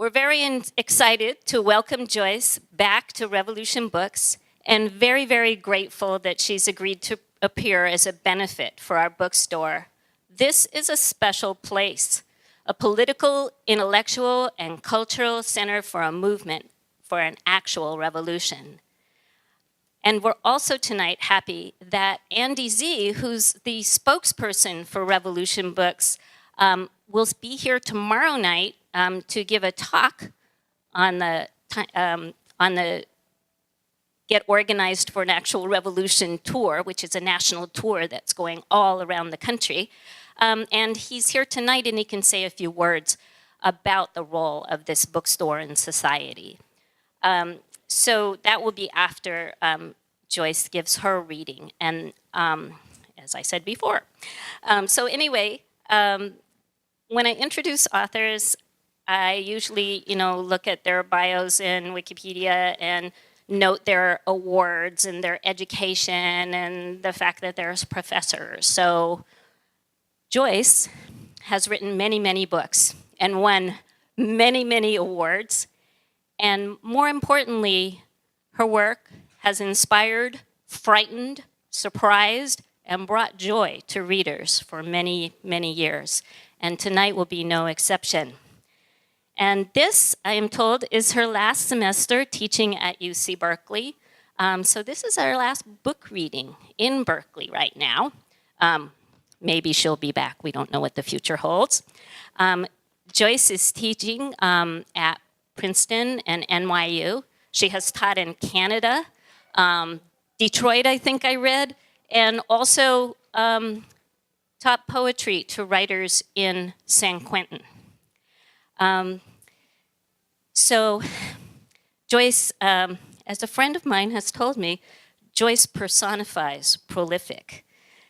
We're very excited to welcome Joyce back to Revolution Books, and very, very grateful that she's agreed to appear as a benefit for our bookstore. This is a special place, a political, intellectual, and cultural center for a movement, for an actual revolution. And we're also tonight happy that Andy Z, who's the spokesperson for Revolution Books, will be here tomorrow night to give a talk on the Get Organized for an Actual Revolution tour, which is a national tour that's going all around the country. And he's here tonight, and he can say a few words about the role of this bookstore in society. So that will be after Joyce gives her reading, and as I said before. So anyway, when I introduce authors, I usually, look at their bios in Wikipedia and note their awards and their education and the fact that they're professors. So Joyce has written many, many books and won many, many awards. And more importantly, her work has inspired, frightened, surprised, and brought joy to readers for many, many years. And tonight will be no exception. And this, I am told, is her last semester teaching at UC Berkeley. So this is our last book reading in Berkeley right now. Maybe she'll be back. We don't know what the future holds. Joyce is teaching at Princeton and NYU. She has taught in Canada, Detroit, I think I read, and also taught poetry to writers in San Quentin. So Joyce, as a friend of mine has told me, Joyce personifies prolific.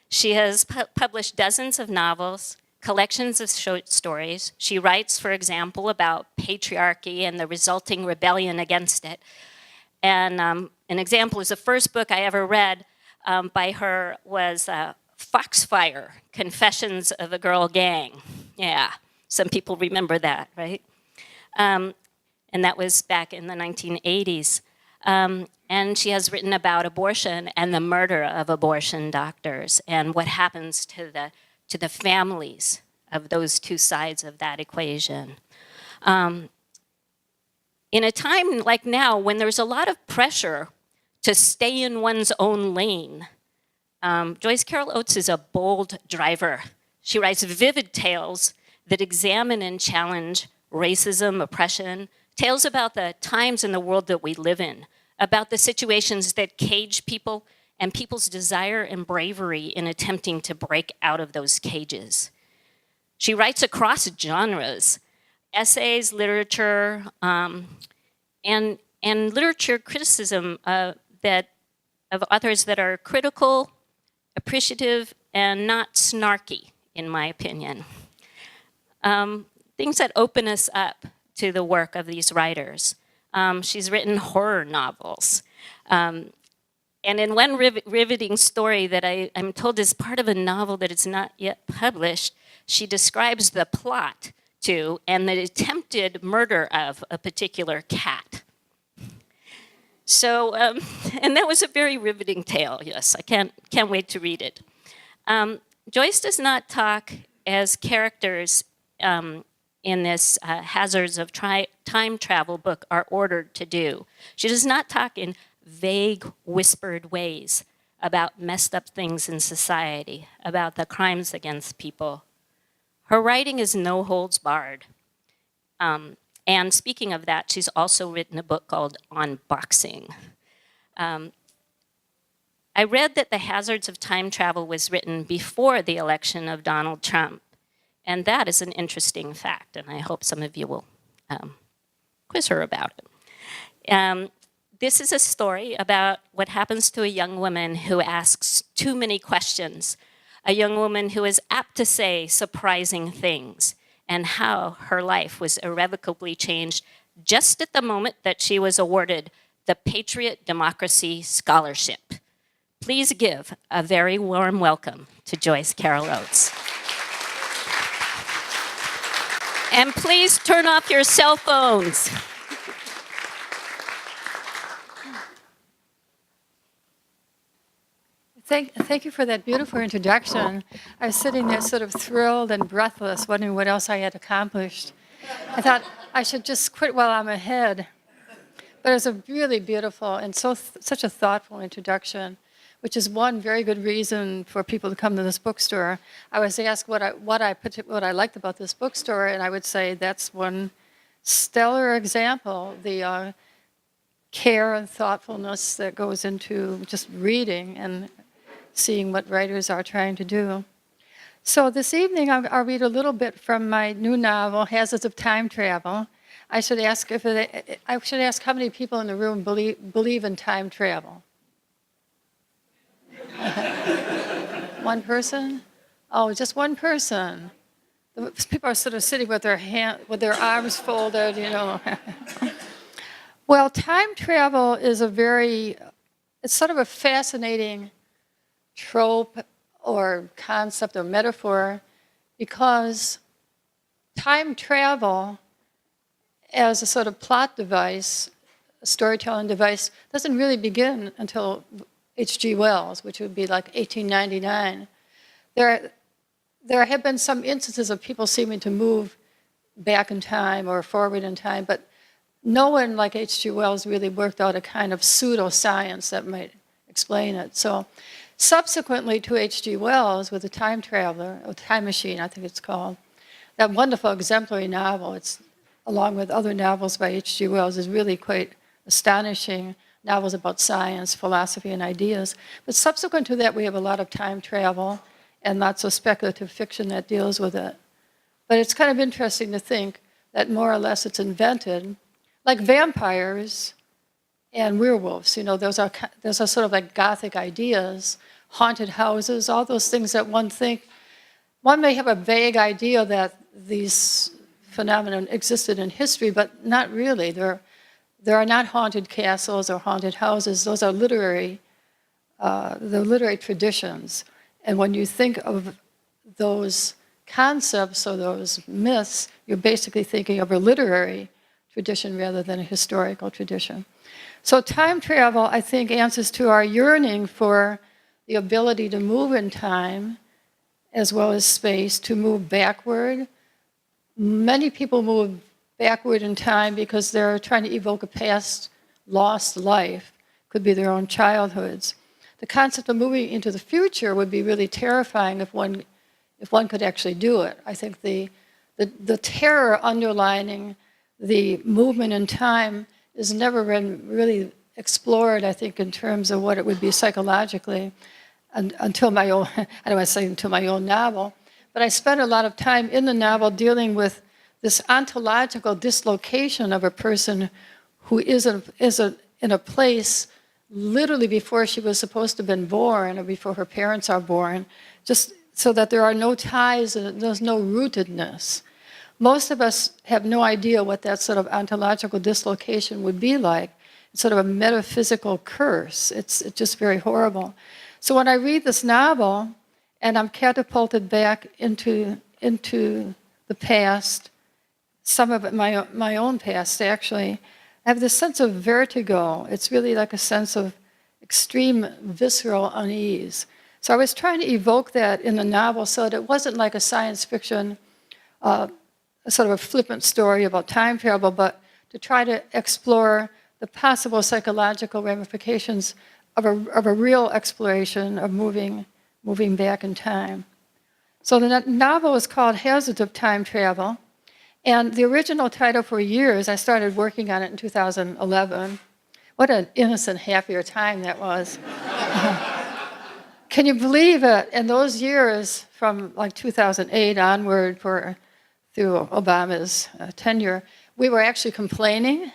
She has published dozens of novels, collections of short stories. She writes, for example, about patriarchy and the resulting rebellion against it. And an example is the first book I ever read by her was Foxfire, Confessions of a Girl Gang. Yeah, some people remember that, right? And that was back in the 1980s. And she has written about abortion and the murder of abortion doctors and what happens to the families of those two sides of that equation. In a time like now, when there's a lot of pressure to stay in one's own lane, Joyce Carol Oates is a bold driver. She writes vivid tales that examine and challenge racism, oppression, tales about the times in the world that we live in, about the situations that cage people and people's desire and bravery in attempting to break out of those cages. She writes across genres, essays, literature, and literature criticism of authors that are critical, appreciative, and not snarky, in my opinion. Things that open us up to the work of these writers. She's written horror novels. And in one riveting story that I'm told is part of a novel that is not yet published, she describes the plot to and the attempted murder of a particular cat. So, and that was a very riveting tale, yes. I can't wait to read it. Joyce does not talk as characters in this Hazards of Time Travel book are ordered to do. She does not talk in vague, whispered ways about messed up things in society, about the crimes against people. Her writing is no holds barred. And speaking of that, she's also written a book called On Boxing. I read that The Hazards of Time Travel was written before the election of Donald Trump. And that is an interesting fact, and I hope some of you will quiz her about it. This is a story about what happens to a young woman who asks too many questions, a young woman who is apt to say surprising things, and how her life was irrevocably changed just at the moment that she was awarded the Patriot Democracy Scholarship. Please give a very warm welcome to Joyce Carol Oates. And please turn off your cell phones. Thank you for that beautiful introduction. I was sitting there sort of thrilled and breathless, wondering what else I had accomplished. I thought I should just quit while I'm ahead. But it was a really beautiful and such a thoughtful introduction, which is one very good reason for people to come to this bookstore. I was asked what I liked about this bookstore, and I would say that's one stellar example, the care and thoughtfulness that goes into just reading and seeing what writers are trying to do. So this evening I'll read a little bit from my new novel, Hazards of Time Travel. I should ask how many people in the room believe in time travel. One person? Oh, just one person. People are sort of sitting with their arms folded, you know. Well, time travel is it's sort of a fascinating trope or concept or metaphor, because time travel as a sort of plot device, a storytelling device, doesn't really begin until H.G. Wells, which would be like 1899. There have been some instances of people seeming to move back in time or forward in time, but no one like H.G. Wells really worked out a kind of pseudoscience that might explain it. So subsequently to H.G. Wells, with The Time Traveler, or Time Machine, I think it's called, that wonderful exemplary novel, it's along with other novels by H.G. Wells, is really quite astonishing novels about science, philosophy, and ideas. But subsequent to that, we have a lot of time travel and lots of speculative fiction that deals with it. But it's kind of interesting to think that more or less it's invented, like vampires and werewolves. You know, those are sort of like Gothic ideas, haunted houses, all those things that one may have a vague idea that these phenomena existed in history, but not really. There are not haunted castles or haunted houses. Those are literary traditions. And when you think of those concepts or those myths, you're basically thinking of a literary tradition rather than a historical tradition. So time travel, I think, answers to our yearning for the ability to move in time as well as space, to move backward. Many people move backward in time because they're trying to evoke a past lost life, could be their own childhoods. The concept of moving into the future would be really terrifying if one could actually do it. I think the terror underlining the movement in time has never been really explored, I think, in terms of what it would be psychologically, until my own, I don't want to say until my own novel, but I spent a lot of time in the novel dealing with this ontological dislocation of a person who is in a place literally before she was supposed to have been born or before her parents are born, just so that there are no ties and there's no rootedness. Most of us have no idea what that sort of ontological dislocation would be like. It's sort of a metaphysical curse. It's just very horrible. So when I read this novel and I'm catapulted back into the past, some of it my own past actually, I have this sense of vertigo. It's really like a sense of extreme visceral unease. So I was trying to evoke that in the novel so that it wasn't like a science fiction, sort of a flippant story about time travel, but to try to explore the possible psychological ramifications of a real exploration of moving back in time. So the novel is called Hazards of Time Travel. And the original title for years, I started working on it in 2011. What an innocent, happier time that was. Can you believe it? In those years, from like 2008 onward through Obama's tenure, we were actually complaining.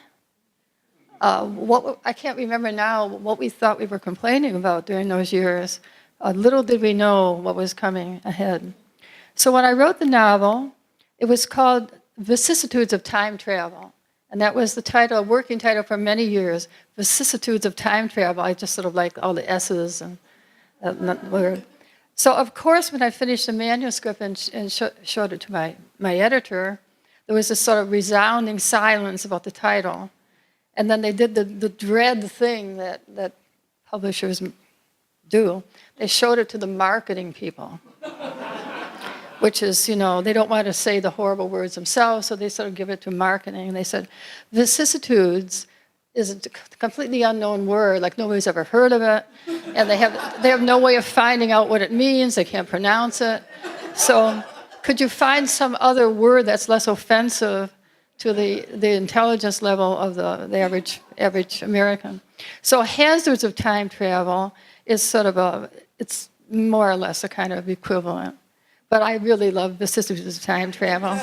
I can't remember now what we thought we were complaining about during those years. Little did we know what was coming ahead. So when I wrote the novel, it was called Vicissitudes of Time Travel. And that was the title, working title for many years, Vicissitudes of Time Travel. I just sort of like all the S's and that word. So of course, when I finished the manuscript and showed it to my editor, there was this sort of resounding silence about the title. And then they did the dread thing that publishers do. They showed it to the marketing people, which is, they don't want to say the horrible words themselves, so they sort of give it to marketing. And they said, vicissitudes is a completely unknown word, like nobody's ever heard of it, and they have no way of finding out what it means. They can't pronounce it. So could you find some other word that's less offensive to the intelligence level of the average American? So hazards of time travel is sort of it's more or less a kind of equivalent. But I really love vicissitudes of time travel.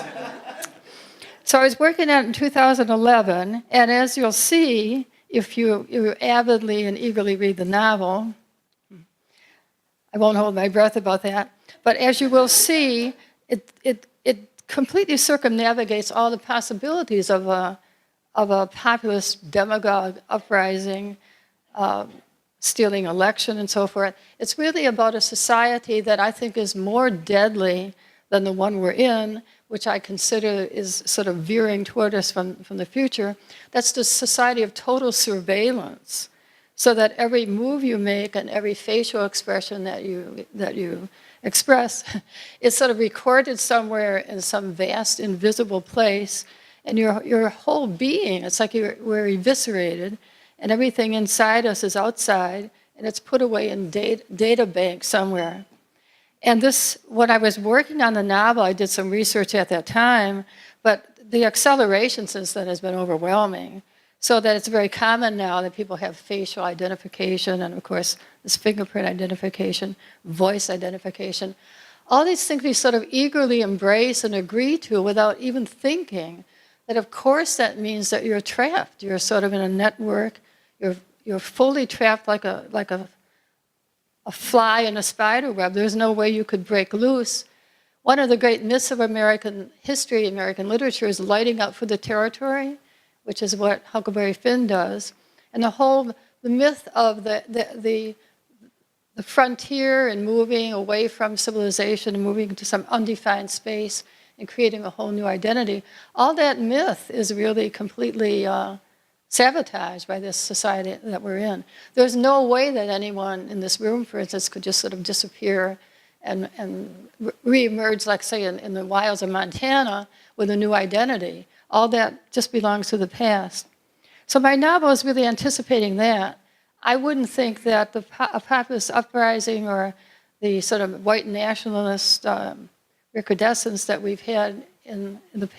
So I was working on it in 2011, and as you'll see, if you avidly and eagerly read the novel, I won't hold my breath about that, but as you will see, it completely circumnavigates all the possibilities of a populist demagogue uprising, stealing election and so forth. It's really about a society that I think is more deadly than the one we're in, which I consider is sort of veering toward us from the future. That's the society of total surveillance, so that every move you make and every facial expression that you express is sort of recorded somewhere in some vast invisible place, and your whole being, it's like we're eviscerated, and everything inside us is outside, and it's put away in data bank somewhere. And this, when I was working on the novel, I did some research at that time, but the acceleration since then has been overwhelming. So that it's very common now that people have facial identification, and of course, this fingerprint identification, voice identification. All these things we sort of eagerly embrace and agree to without even thinking that, of course, that means that you're trapped. You're sort of in a network. You're fully trapped like a fly in a spider web. There's no way you could break loose. One of the great myths of American history, American literature, is lighting up for the territory, which is what Huckleberry Finn does. And the myth of the frontier and moving away from civilization and moving into some undefined space and creating a whole new identity, all that myth is really completely sabotaged by this society that we're in. There's no way that anyone in this room, for instance, could just sort of disappear and reemerge, like, say, in the wilds of Montana with a new identity. All that just belongs to the past. So my novel is really anticipating that. I wouldn't think that a populist uprising or the sort of white nationalist recrudescence that we've had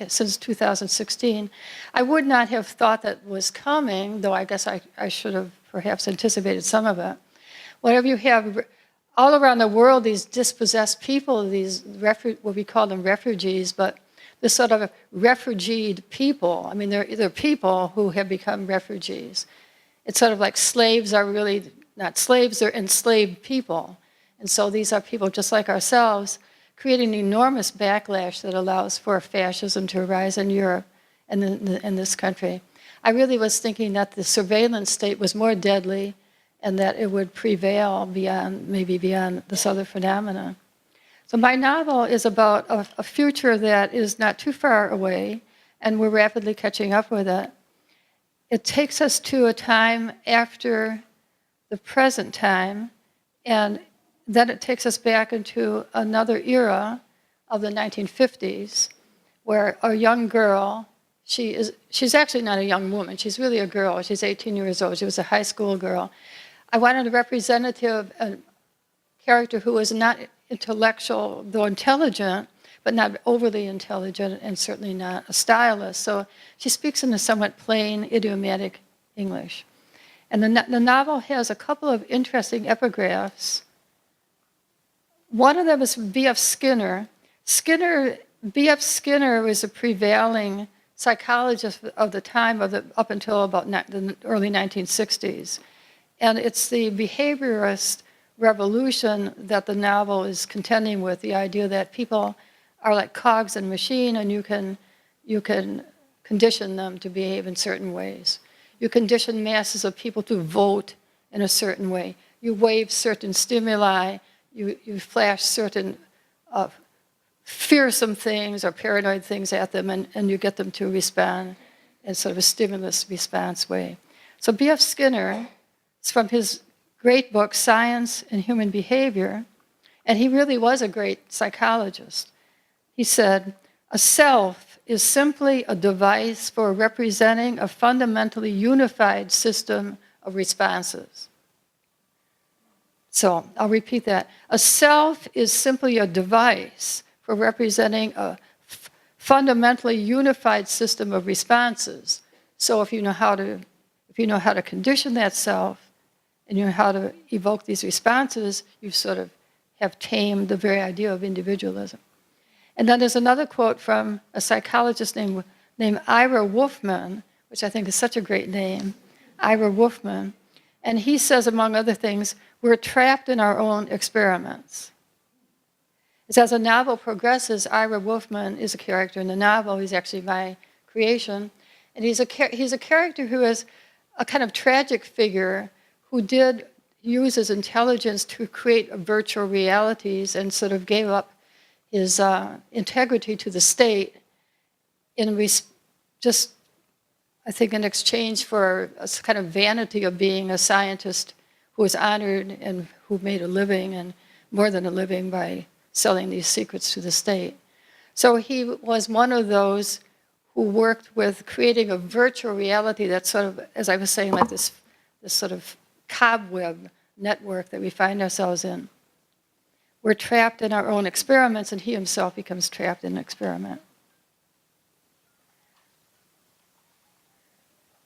since 2016, I would not have thought that was coming, though I guess I should have perhaps anticipated some of it. Whenever you have all around the world these dispossessed people, these what we call them refugees, but this sort of refugeed people. I mean, they're people who have become refugees. It's sort of like slaves are really not slaves, they're enslaved people. And so these are people just like ourselves, creating an enormous backlash that allows for fascism to arise in Europe and in this country. I really was thinking that the surveillance state was more deadly and that it would prevail maybe beyond this other phenomena. So my novel is about a future that is not too far away, and we're rapidly catching up with it. It takes us to a time after the present time, and then it takes us back into another era of the 1950s, where a young girl, she's actually not a young woman, she's really a girl, she's 18 years old, she was a high school girl. I wanted a representative, a character who was not intellectual, though intelligent, but not overly intelligent and certainly not a stylist. So she speaks in a somewhat plain, idiomatic English. And the novel has a couple of interesting epigraphs. One of them is from B.F. Skinner. B.F. Skinner was a prevailing psychologist of the time, up until about the early 1960s. And it's the behaviorist revolution that the novel is contending with, the idea that people are like cogs in a machine, and you can condition them to behave in certain ways. You condition masses of people to vote in a certain way. You wave certain stimuli, you flash certain fearsome things or paranoid things at them, and you get them to respond in sort of a stimulus response way. So B.F. Skinner, it's from his great book, Science and Human Behavior, and he really was a great psychologist. He said, a self is simply a device for representing a fundamentally unified system of responses. So I'll repeat that. A self is simply a device for representing a fundamentally unified system of responses. So if you know how to condition that self and you know how to evoke these responses, you sort of have tamed the very idea of individualism. And then there's another quote from a psychologist named Ira Wolfman, which I think is such a great name, Ira Wolfman. And he says, among other things, we're trapped in our own experiments. As the novel progresses, Ira Wolfman is a character in the novel. He's actually my creation. And he's a character who is a kind of tragic figure who did use his intelligence to create virtual realities and sort of gave up his integrity to the state just, I think, in exchange for a kind of vanity of being a scientist who was honored and who made a living, and more than a living, by selling these secrets to the state. So he was one of those who worked with creating a virtual reality that sort of, as I was saying, like this sort of cobweb network that we find ourselves in. We're trapped in our own experiments, and he himself becomes trapped in an experiment.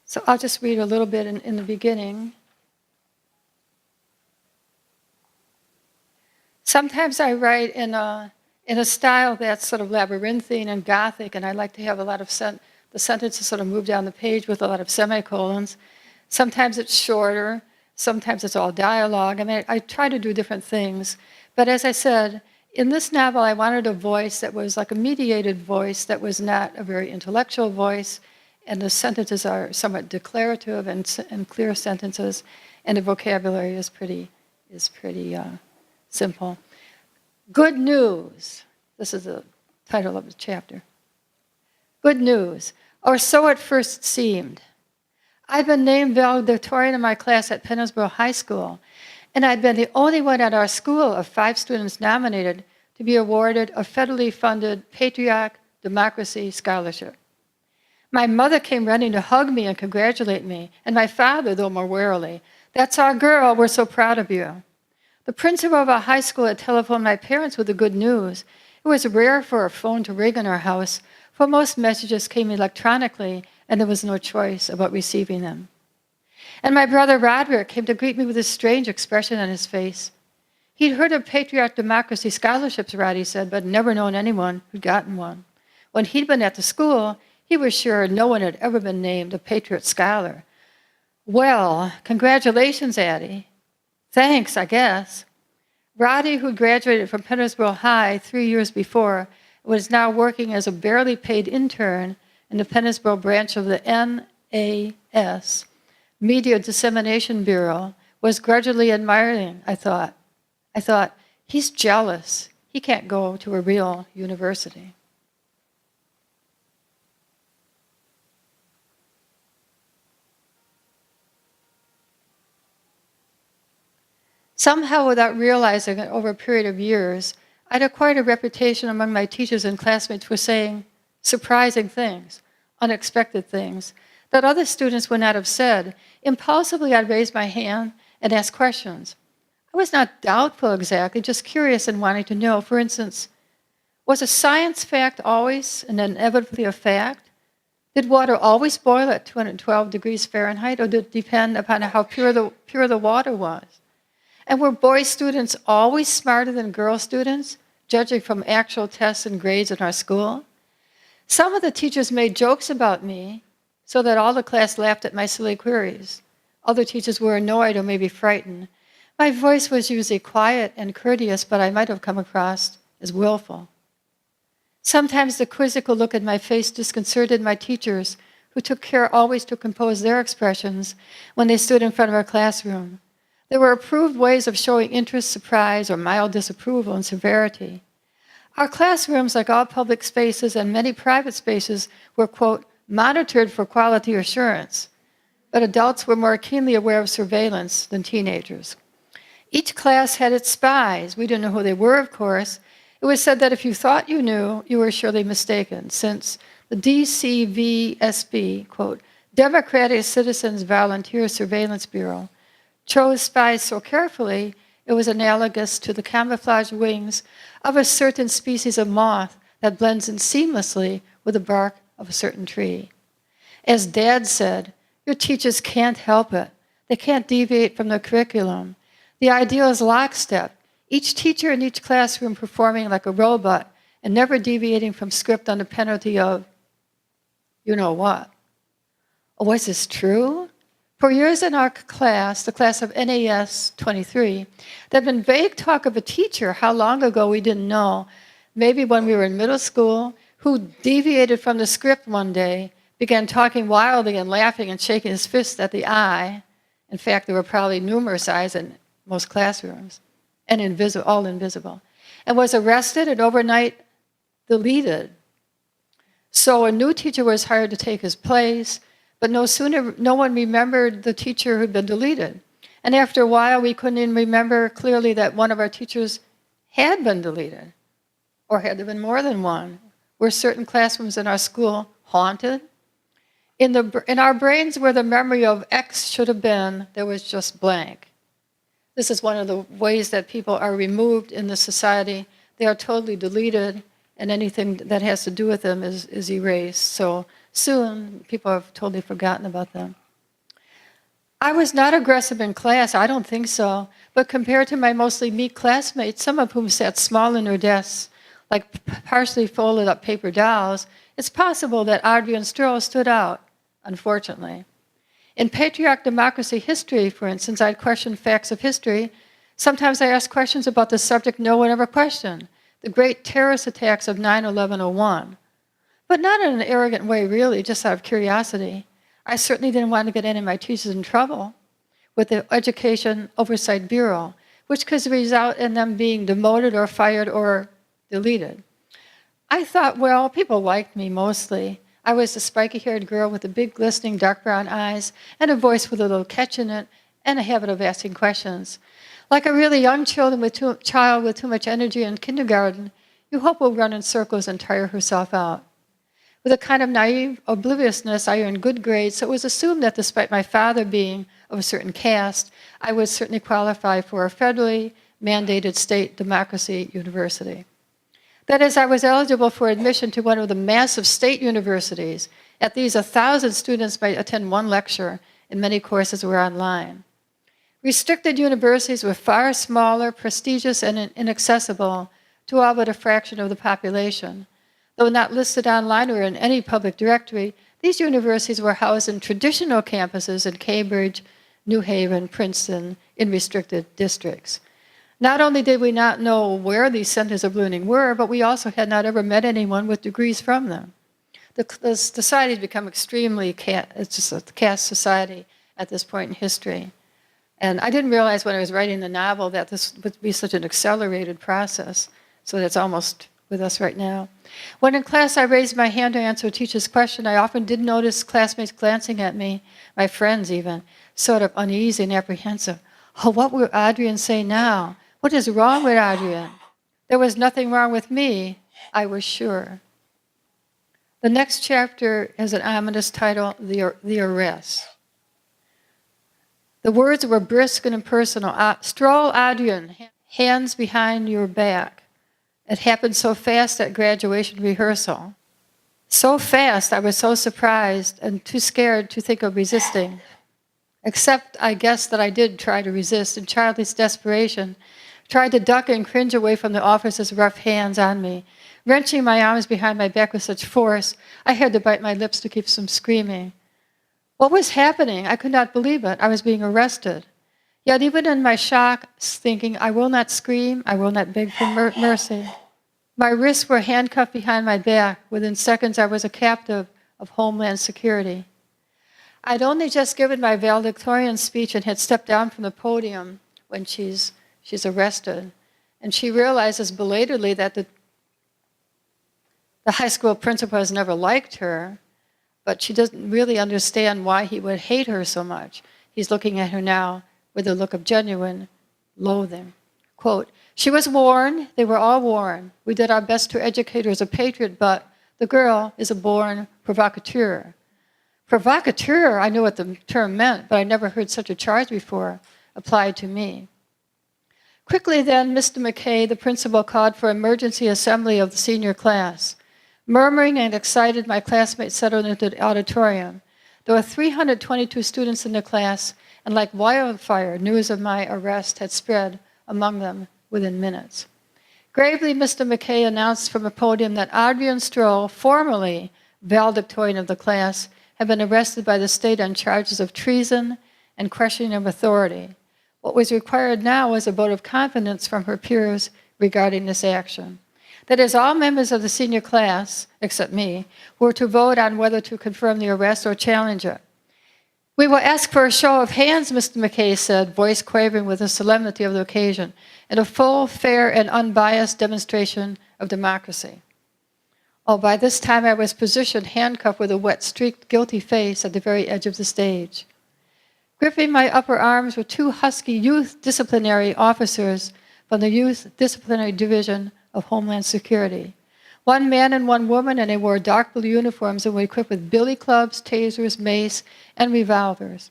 So I'll just read a little bit in the beginning. Sometimes I write in a style that's sort of labyrinthine and Gothic, and I like to have a lot of the sentences sort of move down the page with a lot of semicolons. Sometimes it's shorter. Sometimes it's all dialogue. I mean, I try to do different things. But as I said, in this novel, I wanted a voice that was like a mediated voice that was not a very intellectual voice, and the sentences are somewhat declarative and clear sentences, and the vocabulary is pretty simple. Good news. This is the title of the chapter. Good news, or so it first seemed. I'd been named valedictorian in my class at Pennsboro High School, and I'd been the only one at our school of 5 students nominated to be awarded a federally funded Patriot Democracy Scholarship. My mother came running to hug me and congratulate me, and my father, though more warily, "That's our girl, we're so proud of you." The principal of our high school had telephoned my parents with the good news. It was rare for a phone to ring in our house, for most messages came electronically, and there was no choice about receiving them. And my brother Roderick came to greet me with a strange expression on his face. He'd heard of Patriot Democracy Scholarships, Roddy said, but never known anyone who'd gotten one. When he'd been at the school, he was sure no one had ever been named a Patriot Scholar. Well, congratulations, Addie. Thanks, I guess. Roddy, who graduated from Pennsboro High 3 years before, was now working as a barely paid intern in the Pennsboro branch of the NAS, Media Dissemination Bureau, was grudgingly admiring, I thought. He's jealous. He can't go to a real university. Somehow, without realizing it, over a period of years, I'd acquired a reputation among my teachers and classmates for saying surprising things, unexpected things, that other students would not have said. Impulsively, I'd raise my hand and ask questions. I was not doubtful exactly, just curious and wanting to know. For instance, was a science fact always and inevitably a fact? Did water always boil at 212 degrees Fahrenheit, or did it depend upon how pure the water was? And were boy students always smarter than girl students, judging from actual tests and grades in our school? Some of the teachers made jokes about me so that all the class laughed at my silly queries. Other teachers were annoyed or maybe frightened. My voice was usually quiet and courteous, but I might have come across as willful. Sometimes the quizzical look in my face disconcerted my teachers, who took care always to compose their expressions when they stood in front of our classroom. There were approved ways of showing interest, surprise, or mild disapproval and severity. Our classrooms, like all public spaces and many private spaces, were, quote, monitored for quality assurance, but adults were more keenly aware of surveillance than teenagers. Each class had its spies. We didn't know who they were, of course. It was said that if you thought you knew, you were surely mistaken, since the DCVSB, quote, Democratic Citizens Volunteer Surveillance Bureau, chose spies so carefully it was analogous to the camouflage wings of a certain species of moth that blends in seamlessly with the bark of a certain tree. As Dad said, your teachers can't help it. They can't deviate from the curriculum. The ideal is lockstep, each teacher in each classroom performing like a robot and never deviating from script under penalty of, you know what. Oh, was this true? For years in our class, the class of NAS 23, there had been vague talk of a teacher, how long ago we didn't know, maybe when we were in middle school, who deviated from the script one day, began talking wildly and laughing and shaking his fist at the eye. In fact, there were probably numerous eyes in most classrooms, and all invisible, and was arrested and overnight deleted. So a new teacher was hired to take his place, but no one remembered the teacher who'd been deleted. And after a while, we couldn't even remember clearly that one of our teachers had been deleted, or had there been more than one. Were certain classrooms in our school haunted? In our brains where the memory of X should have been, there was just blank. This is one of the ways that people are removed in the society. They are totally deleted, and anything that has to do with them is erased. So soon, people have totally forgotten about them. I was not aggressive in class, I don't think so, but compared to my mostly meek classmates, some of whom sat small in their desks, like partially folded up paper dolls, it's possible that Audrey and Stroh stood out, unfortunately. In patriotic democracy history, for instance, I questioned facts of history. Sometimes I asked questions about the subject no one ever questioned, the great terrorist attacks of 9/11/01. But not in an arrogant way, really, just out of curiosity. I certainly didn't want to get any of my teachers in trouble with the Education Oversight Bureau, which could result in them being demoted or fired or deleted. I thought, well, people liked me mostly. I was the spiky-haired girl with the big, glistening, dark brown eyes and a voice with a little catch in it and a habit of asking questions. Like a really young child with too much energy in kindergarten, you hope will run in circles and tire herself out. With a kind of naive obliviousness, I earned good grades, so it was assumed that despite my father being of a certain caste, I would certainly qualify for a federally mandated state democracy university. That is, I was eligible for admission to one of the massive state universities. At these, 1,000 students might attend one lecture, and many courses were online. Restricted universities were far smaller, prestigious, and inaccessible to all but a fraction of the population. Though not listed online or in any public directory, these universities were housed in traditional campuses in Cambridge, New Haven, Princeton, in restricted districts. Not only did we not know where these centers of learning were, but we also had not ever met anyone with degrees from them. The society has become extremely it's just a caste society at this point in history. And I didn't realize when I was writing the novel that this would be such an accelerated process. So that's almost with us right now. When in class I raised my hand to answer a teacher's question, I often did notice classmates glancing at me, my friends even, sort of uneasy and apprehensive. Oh, what will Adrian say now? What is wrong with Adrian? There was nothing wrong with me, I was sure. The next chapter has an ominous title, The Arrest. The words were brisk and impersonal. Stroll, Adrian, hands behind your back. It happened so fast at graduation rehearsal. So fast, I was so surprised and too scared to think of resisting. Except, I guess, that I did try to resist in childish desperation, tried to duck and cringe away from the officer's rough hands on me, wrenching my arms behind my back with such force, I had to bite my lips to keep from screaming. What was happening? I could not believe it. I was being arrested. Yet even in my shock, thinking, I will not scream, I will not beg for mercy. My wrists were handcuffed behind my back. Within seconds, I was a captive of Homeland Security. I'd only just given my valedictorian speech and had stepped down from the podium when she's arrested. And she realizes belatedly that the The high school principal has never liked her, but she doesn't really understand why he would hate her so much. He's looking at her now with a look of genuine loathing. Quote, "She was warned, they were all warned. We did our best to educate her as a patriot, but the girl is a born provocateur." Provocateur, I knew what the term meant, but I never heard such a charge before applied to me. Quickly then, Mr. McKay, the principal, called for emergency assembly of the senior class. Murmuring and excited, my classmates settled into the auditorium. There were 322 students in the class, and like wildfire, news of my arrest had spread among them within minutes. Gravely, Mr. McKay announced from a podium that Adrian Stroll, formerly valedictorian of the class, had been arrested by the state on charges of treason and questioning of authority. What was required now was a vote of confidence from her peers regarding this action. That is, all members of the senior class, except me, were to vote on whether to confirm the arrest or challenge it. "We will ask for a show of hands," Mr. McKay said, voice quavering with the solemnity of the occasion, in a full, fair, and unbiased demonstration of democracy. Oh, by this time I was positioned, handcuffed with a wet, streaked, guilty face at the very edge of the stage. Gripping my upper arms were two husky youth disciplinary officers from the Youth Disciplinary Division of Homeland Security. One man and one woman, and they wore dark blue uniforms and were equipped with billy clubs, tasers, mace, and revolvers.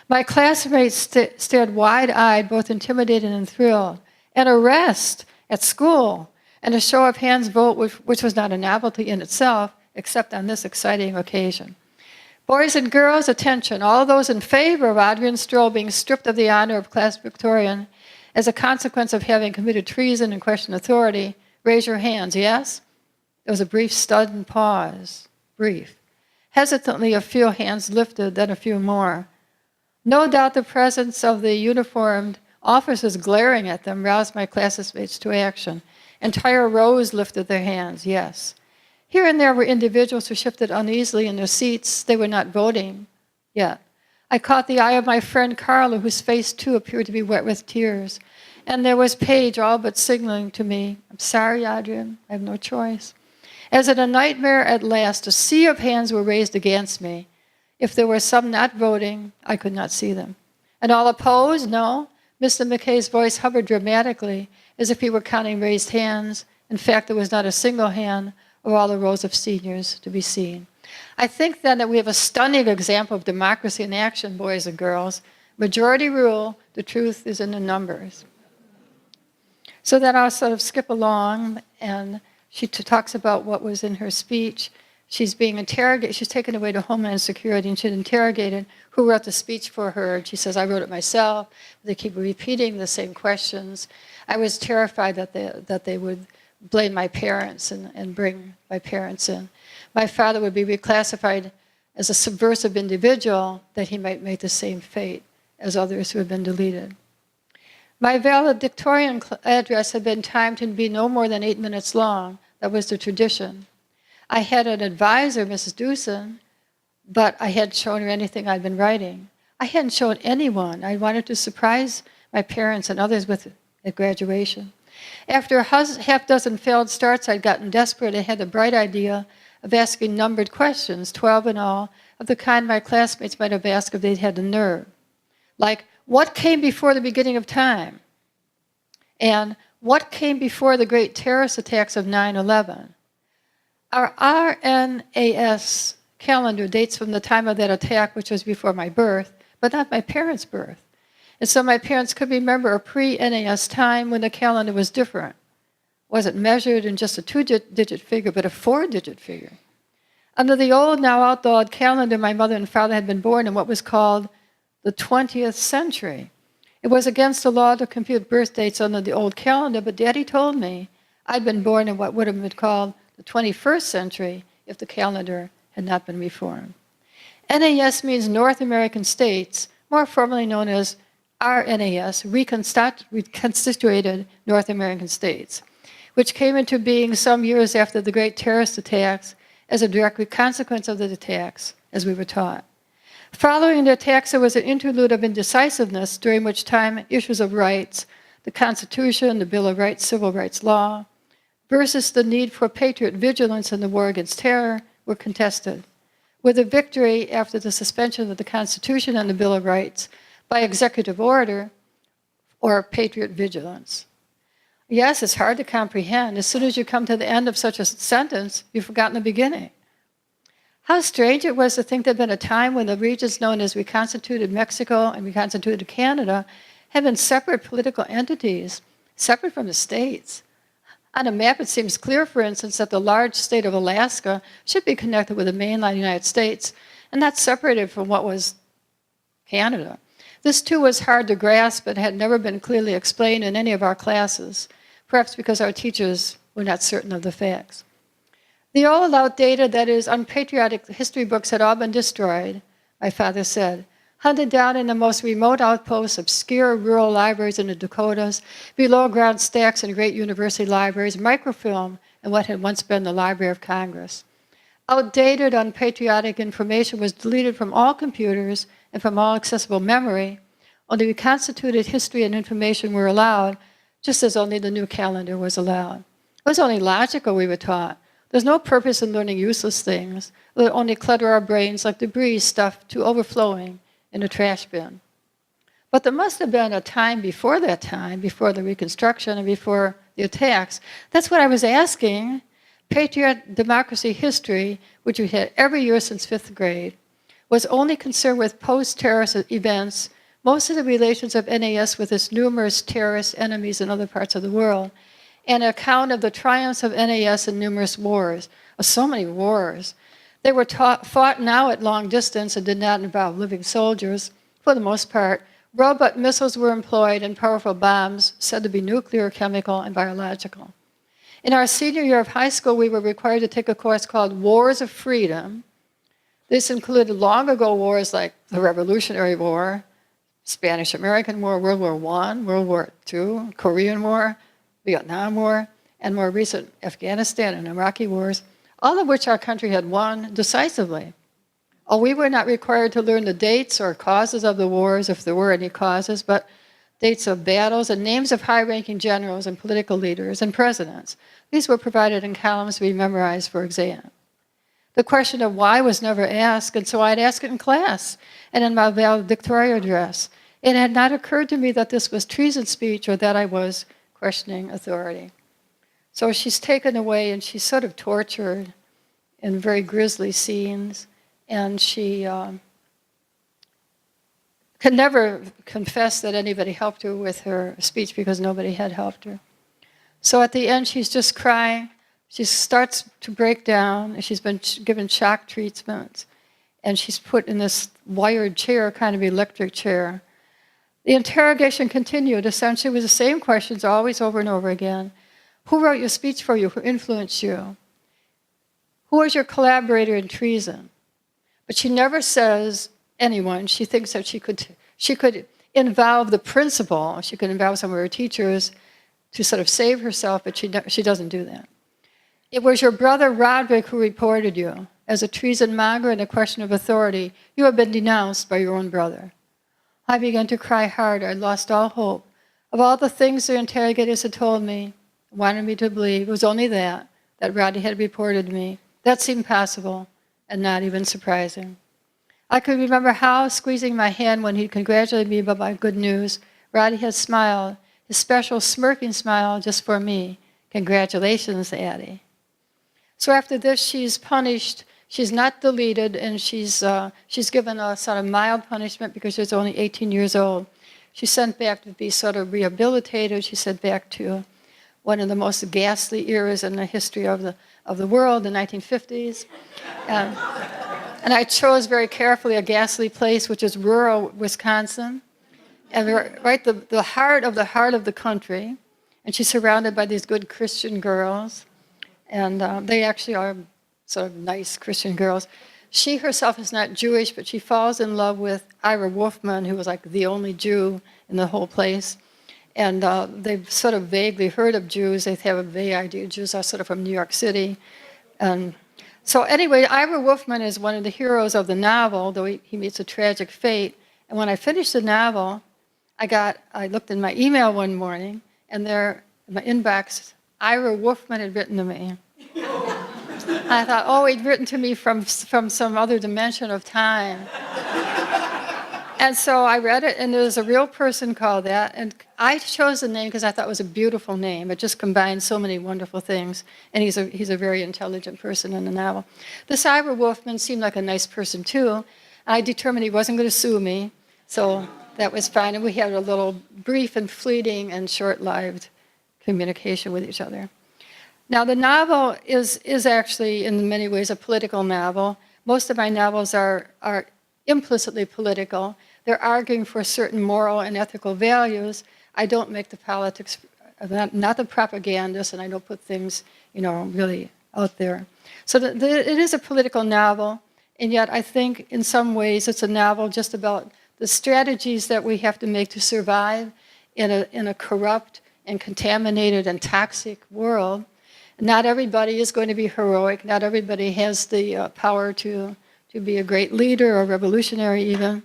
My classmates stared wide-eyed, both intimidated and thrilled. An arrest at school, and a show of hands vote, which was not a novelty in itself, except on this exciting occasion. Boys and girls, attention. All those in favor of Adrian Stroll being stripped of the honor of class Victorian as a consequence of having committed treason and questioned authority, raise your hands. Yes? There was a brief sudden pause. Brief. Hesitantly, a few hands lifted, then a few more. No doubt the presence of the uniformed officers glaring at them roused my classmates to action. Entire rows lifted their hands, yes. Here and there were individuals who shifted uneasily in their seats. They were not voting yet. I caught the eye of my friend Carla, whose face too appeared to be wet with tears. And there was Paige, all but signaling to me, "I'm sorry, Adrian, I have no choice." As in a nightmare at last, a sea of hands were raised against me. If there were some not voting, I could not see them. And all opposed? No. Mr. McKay's voice hovered dramatically, as if he were counting raised hands. In fact, there was not a single hand of all the rows of seniors to be seen. I think then that we have a stunning example of democracy in action, boys and girls. Majority rule, the truth is in the numbers. So then I'll sort of skip along, and she talks about what was in her speech. She's being interrogated. She's taken away to Homeland Security, and she's interrogated who wrote the speech for her. And she says, "I wrote it myself." They keep repeating the same questions. I was terrified that they would blame my parents and bring my parents in. My father would be reclassified as a subversive individual, that he might make the same fate as others who had been deleted. My valedictorian address had been timed to be no more than 8 minutes long. That was the tradition. I had an advisor, Mrs. Dewson, but I hadn't shown her anything I'd been writing. I hadn't shown anyone. I wanted to surprise my parents and others with at graduation. After a half-dozen failed starts, I'd gotten desperate and had the bright idea of asking numbered questions, 12 in all, of the kind my classmates might have asked if they'd had the nerve. Like, what came before the beginning of time? And what came before the great terrorist attacks of 9/11? Our RNAS calendar dates from the time of that attack, which was before my birth, but not my parents' birth. And so my parents could remember a pre-NAS time when the calendar was different. Wasn't measured in just a 2-digit figure, but a 4-digit figure. Under the old, now outlawed calendar, my mother and father had been born in what was called the 20th century. It was against the law to compute birth dates under the old calendar, but Daddy told me I'd been born in what would have been called the 21st century if the calendar had not been reformed. NAS means North American states, more formally known as RNAS, reconstituted North American states, which came into being some years after the great terrorist attacks as a direct consequence of the attacks, as we were taught. Following the attacks, there was an interlude of indecisiveness, during which time issues of rights, the Constitution, the Bill of Rights, Civil Rights Law, versus the need for patriot vigilance in the war against terror were contested, with a victory after the suspension of the Constitution and the Bill of Rights by executive order or patriot vigilance. Yes, it's hard to comprehend. As soon as you come to the end of such a sentence, you've forgotten the beginning. How strange it was to think there'd been a time when the regions known as reconstituted Mexico and reconstituted Canada had been separate political entities, separate from the states. On a map, it seems clear, for instance, that the large state of Alaska should be connected with the mainland United States and not separated from what was Canada. This, too, was hard to grasp and had never been clearly explained in any of our classes, perhaps because our teachers were not certain of the facts. The old, outdated, that is, unpatriotic history books had all been destroyed, my father said, hunted down in the most remote outposts, obscure rural libraries in the Dakotas, below-ground stacks in great university libraries, microfilm in what had once been the Library of Congress. Outdated, unpatriotic information was deleted from all computers and from all accessible memory. Only reconstituted history and information were allowed, just as only the new calendar was allowed. It was only logical, we were taught. There's no purpose in learning useless things. It would only clutter our brains like debris stuffed to overflowing in a trash bin. But there must have been a time, before the Reconstruction and before the attacks. That's what I was asking. Patriot democracy history, which we had every year since 5th grade, was only concerned with post-terrorist events, most of the relations of NAS with its numerous terrorist enemies in other parts of the world, and an account of the triumphs of NAS in numerous wars. So many wars. They were fought now at long distance and did not involve living soldiers, for the most part. Robot missiles were employed and powerful bombs, said to be nuclear, chemical, and biological. In our senior year of high school, we were required to take a course called Wars of Freedom. This included long ago wars like the Revolutionary War, Spanish-American War, World War I, World War II, Korean War, Vietnam War, and more recent Afghanistan and Iraqi wars, all of which our country had won decisively. Oh, we were not required to learn the dates or causes of the wars, if there were any causes, but dates of battles and names of high-ranking generals and political leaders and presidents. These were provided in columns to be memorized for exam. The question of why was never asked, and so I'd ask it in class and in my valedictorian address. It had not occurred to me that this was treason speech or that I was questioning authority. So she's taken away and she's sort of tortured in very grisly scenes, and she could never confess that anybody helped her with her speech because nobody had helped her. So at the end, she's just crying. She starts to break down, and she's been given shock treatments, and she's put in this wired chair, kind of electric chair. The interrogation continued. Essentially, it was the same questions always over and over again. Who wrote your speech for you? Who influenced you? Who was your collaborator in treason? But she never says anyone. She thinks that she could involve the principal. She could involve some of her teachers to sort of save herself, but she doesn't do that. It was your brother Roderick who reported you as a treason monger and a question of authority. You have been denounced by your own brother. I began to cry hard. I lost all hope. Of all the things the interrogators had told me, wanted me to believe, it was only that Roddy had reported me. That seemed possible and not even surprising. I could remember how, squeezing my hand when he congratulated me about my good news, Roddy had smiled, his special smirking smile just for me. Congratulations, Addie. So after this, she's punished. She's not deleted, and she's given a sort of mild punishment because she's only 18 years old. She's sent back to be sort of rehabilitated. She's sent back to one of the most ghastly eras in the history of the world, the 1950s. And I chose very carefully a ghastly place, which is rural Wisconsin, and right the heart of the country. And she's surrounded by these good Christian girls, and they actually are sort of nice Christian girls. She herself is not Jewish, but she falls in love with Ira Wolfman, who was like the only Jew in the whole place. And they've sort of vaguely heard of Jews. They have a vague idea Jews are sort of from New York City. So anyway, Ira Wolfman is one of the heroes of the novel, though he meets a tragic fate. And when I finished the novel, I looked in my email one morning, and there in my inbox, Ira Wolfman had written to me. I thought, oh, he'd written to me from some other dimension of time. And so I read it, and there was a real person called that. And I chose the name because I thought it was a beautiful name. It just combined so many wonderful things. And he's a very intelligent person in the novel. This Ira Wolfman seemed like a nice person, too. I determined he wasn't going to sue me. So that was fine. And we had a little brief and fleeting and short-lived communication with each other. Now, the novel is actually, in many ways, a political novel. Most of my novels are implicitly political. They're arguing for certain moral and ethical values. I don't make the politics, not the propagandist, and I don't put things, really out there. So it is a political novel, and yet I think in some ways it's a novel just about the strategies that we have to make to survive in a corrupt and contaminated and toxic world. Not everybody is going to be heroic. Not everybody has the power to be a great leader or revolutionary even.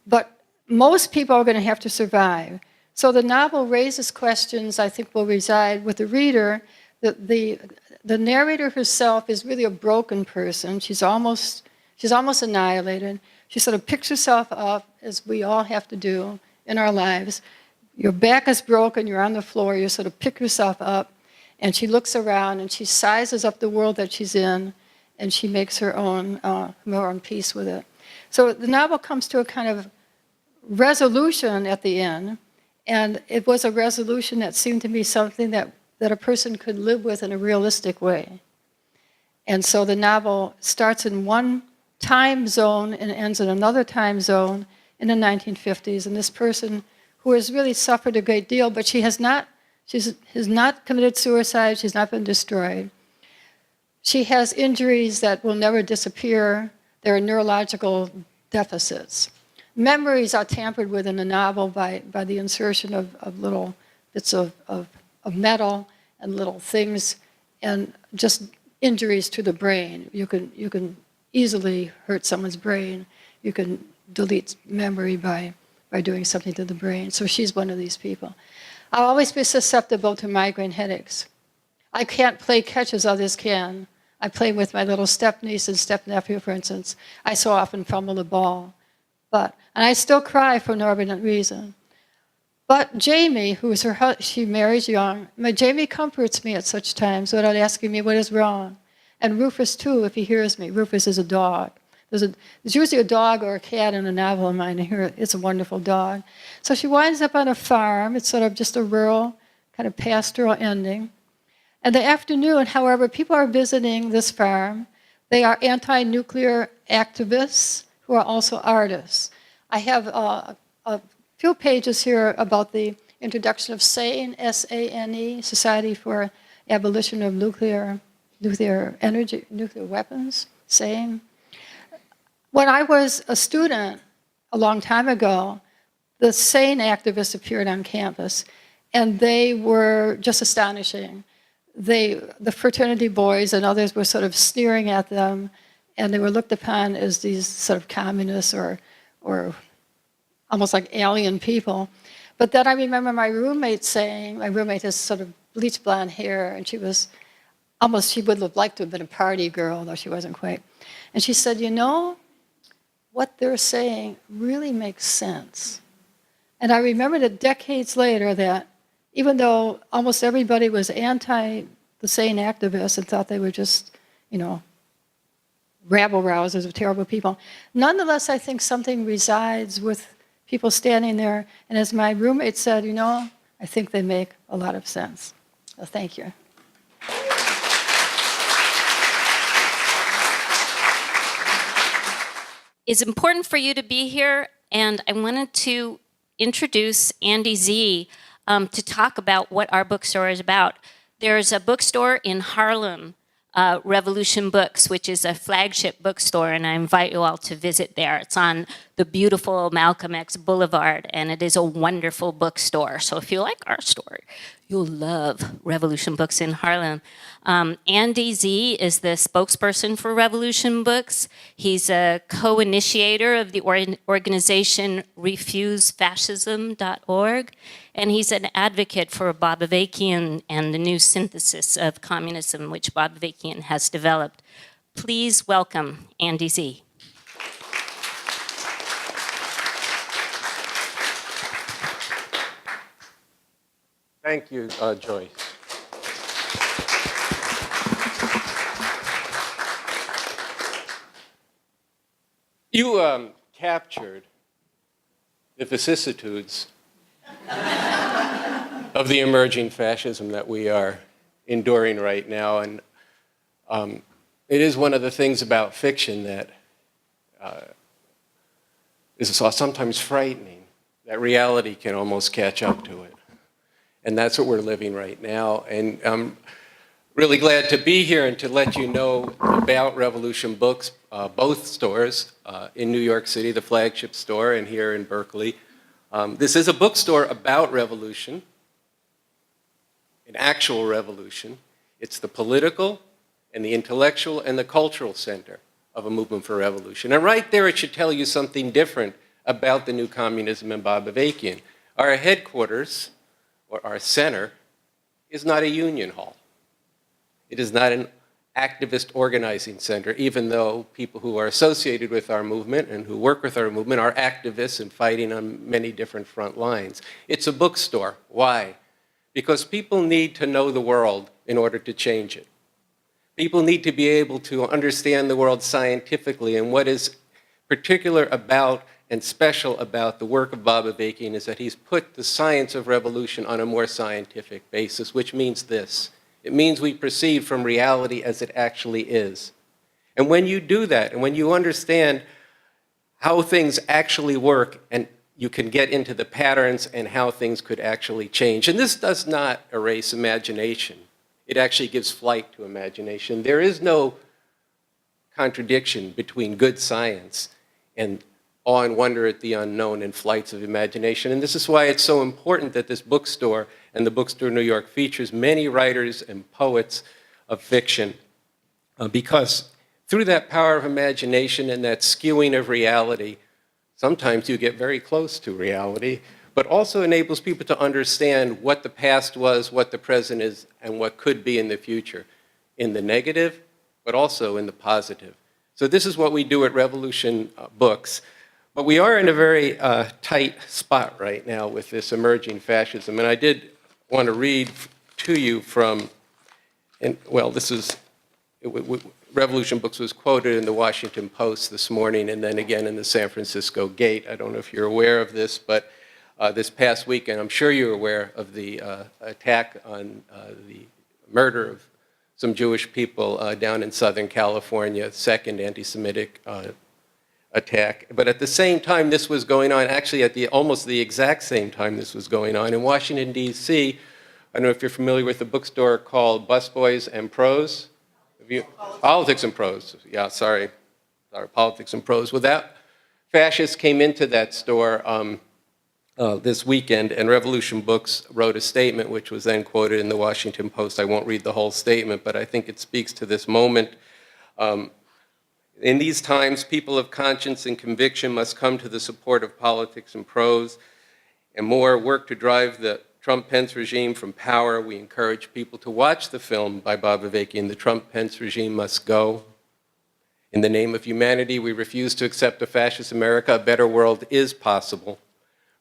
But most people are going to have to survive. So the novel raises questions I think will reside with the reader. The narrator herself is really a broken person. She's almost annihilated. She sort of picks herself up, as we all have to do in our lives. Your back is broken, you're on the floor, you sort of pick yourself up, and she looks around and she sizes up the world that she's in, and she makes her own peace with it. So the novel comes to a kind of resolution at the end, and it was a resolution that seemed to be something that a person could live with in a realistic way. And so the novel starts in one time zone and ends in another time zone in the 1950s, and this person who has really suffered a great deal, but she has not committed suicide, she's not been destroyed. She has injuries that will never disappear. There are neurological deficits. Memories are tampered with in the novel by the insertion of little bits of metal and little things, and just injuries to the brain. You can easily hurt someone's brain. You can delete memory by doing something to the brain. So she's one of these people. I'll always be susceptible to migraine headaches. I can't play catch as others can. I play with my little step-niece and step-nephew, for instance. I so often fumble the ball. And I still cry for no evident reason. But Jamie, she marries young, Jamie comforts me at such times without asking me what is wrong. And Rufus, too, if he hears me. Rufus is a dog. There's usually a dog or a cat in a novel of mine, and here it's a wonderful dog. So she winds up on a farm. It's sort of just a rural, kind of pastoral ending. In the afternoon, however, people are visiting this farm. They are anti-nuclear activists who are also artists. I have a few pages here about the introduction of SANE, S-A-N-E, Society for Abolition of Nuclear Energy, Nuclear Weapons, SANE. When I was a student a long time ago, the SANE activists appeared on campus, and they were just astonishing. The fraternity boys and others were sort of sneering at them, and they were looked upon as these sort of communists or almost like alien people. But then I remember my roommate has sort of bleached blonde hair, and she would have liked to have been a party girl, though she wasn't quite. And she said, what they're saying really makes sense. And I remember that decades later that even though almost everybody was anti the SANE activists and thought they were just, rabble-rousers of terrible people, nonetheless, I think something resides with people standing there. And as my roommate said, I think they make a lot of sense. So thank you. It's important for you to be here, and I wanted to introduce Andy Z to talk about what our bookstore is about. There's a bookstore in Harlem, Revolution Books, which is a flagship bookstore, and I invite you all to visit there. It's on the beautiful Malcolm X Boulevard, and it is a wonderful bookstore. So if you like our store, You'll love Revolution Books in Harlem. Andy Z is the spokesperson for Revolution Books. He's a co-initiator of the organization refusefascism.org, and he's an advocate for Bob Avakian and the new synthesis of communism, which Bob Avakian has developed. Please welcome Andy Z. Thank you, Joyce. You captured the vicissitudes of the emerging fascism that we are enduring right now, and it is one of the things about fiction that is sometimes frightening, that reality can almost catch up to it. And that's what we're living right now. And I'm really glad to be here and to let you know about Revolution Books, both stores in New York City, the flagship store, and here in Berkeley. This is a bookstore about revolution, an actual revolution. It's the political and the intellectual and the cultural center of a movement for revolution. And right there, it should tell you something different about the new communism and Bob Avakian. Our headquarters, or our center, is not a union hall. It is not an activist organizing center, even though people who are associated with our movement and who work with our movement are activists and fighting on many different front lines. It's a bookstore. Why? Because people need to know the world in order to change it. People need to be able to understand the world scientifically, and what is particular about and special about the work of Bob Avakian is that he's put the science of revolution on a more scientific basis, which means this. It means we proceed from reality as it actually is. And when you do that, and when you understand how things actually work, and you can get into the patterns and how things could actually change. And this does not erase imagination. It actually gives flight to imagination. There is no contradiction between good science and awe and wonder at the unknown and flights of imagination. And this is why it's so important that this bookstore and the Bookstore New York features many writers and poets of fiction, because through that power of imagination and that skewing of reality, sometimes you get very close to reality, but also enables people to understand what the past was, what the present is, and what could be in the future, in the negative, but also in the positive. So this is what we do at Revolution Books. But we are in a very tight spot right now with this emerging fascism. And I did want to read to you from, Revolution Books was quoted in the Washington Post this morning and then again in the San Francisco Gate. I don't know if you're aware of this, but this past weekend, I'm sure you're aware of the attack on the murder of some Jewish people down in Southern California, second anti-Semitic attack. But at the same time this was going on, actually at almost the exact same time this was going on, in Washington, D.C., I don't know if you're familiar with a bookstore called Busboys and Prose. Politics and Prose. Yeah, sorry, Politics and Prose. Well, that fascists came into that store this weekend, and Revolution Books wrote a statement which was then quoted in the Washington Post. I won't read the whole statement, but I think it speaks to this moment. In these times, people of conscience and conviction must come to the support of Politics and Prose and more work to drive the Trump-Pence regime from power. We encourage people to watch the film by Bob Avakian, The Trump-Pence Regime Must Go. In the name of humanity, we refuse to accept a fascist America. A better world is possible.